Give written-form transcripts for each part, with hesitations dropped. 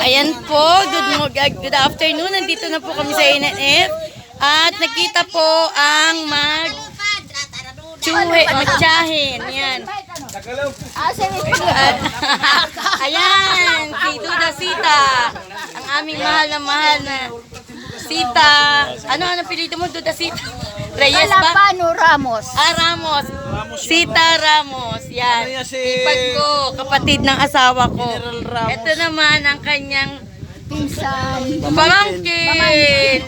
Ayan po, good afternoon. Nandito na po kami sa NNF at nakita po ang magtsahin. Yan. Ayan, si Duda Sita. Ang aming mahal na Sita. Ano pilito mo, Duda Sita? Reyes ba? Alapano Ramos. Ramos. Sita Ramos. Yan. Ipag ko, kapatid ng asawa ko. Ito naman ang kanyang Pinsan. pamangkin.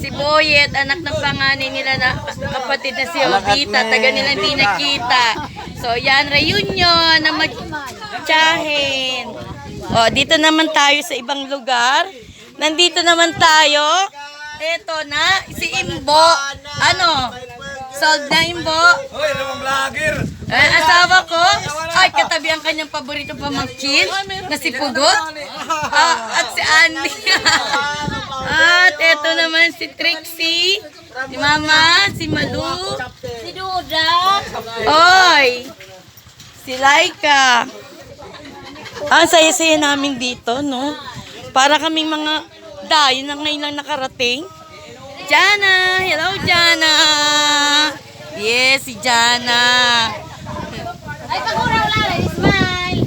Si Boyet, anak ng panganay nila na kapatid na si Obita. Taga nila hindi nakita. So yan, reunion na magtsahin. O, dito naman tayo sa ibang lugar. Nandito naman tayo. Ito na, si Imbo. Ano? Sold na Imbo? Hoy, namang vlogger! Asawa ko, ay katabi ang kanyang paborito pamangkin na si Pugot. At si Andy. At ito naman si Trixie, si Mama, si Malu, si Duda, oy, si Laika. Ang saya-saya namin dito, no? Para kaming mga dayo na ngayon lang nakarating. Jana! Hello, Jana! Yes, si Jana. Ay, pag-uraw lang, smile!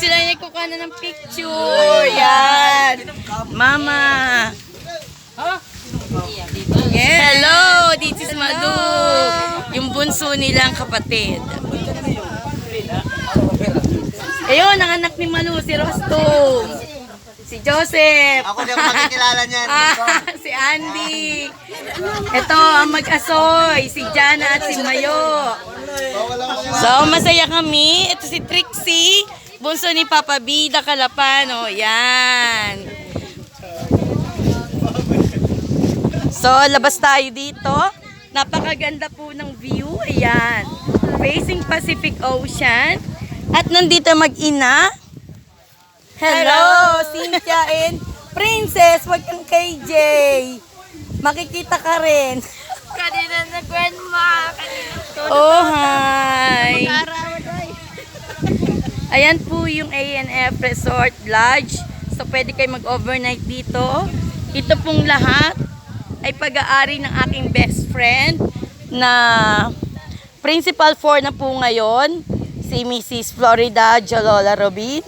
Sila yung nagkukuha na ng picture. Yan. Mama. Hello, this is Madu. Yung bunso nilang kapatid. Ayun, ang anak ni Malu, si Rostom. Si Joseph. Ako di ako makikilala niyan. Si Andy. Ito ang mag-asoy, si Jana at si Mayo. So, masaya kami. Ito si Trixie, bunso ni Papa Bida Calapano. Yan. So, labas tayo dito. Napakaganda po ng view. Ayan. Facing Pacific Ocean. At nandito mag-ina. Hello, Cynthia and Princess. Wag kang KJ. Makikita ka rin. Kanina na grandma. Oh, hi. Ayan po yung ANF Resort Lodge. So, pwede kayo mag-overnight dito. Ito pong lahat ay pag-aari ng aking best friend na Principal 4 na po ngayon. Si Mrs. Florida Jolola Robin.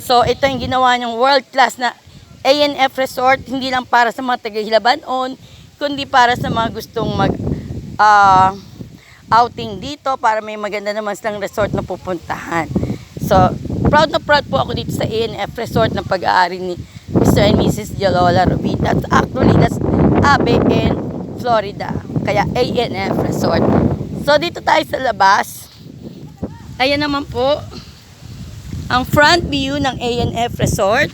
So, ito yung ginawa niyang world-class na ANF Resort. Hindi lang para sa mga taga-Hilabanon, kundi para sa mga gustong outing dito para may maganda naman silang resort na pupuntahan. So, proud na proud po ako dito sa ANF Resort na pag-aari ni Mr. and Mrs. Jolola Robin. That's Abe in Florida. Kaya ANF Resort. So, dito tayo sa labas. Ayan naman po ang front view ng ANF Resort.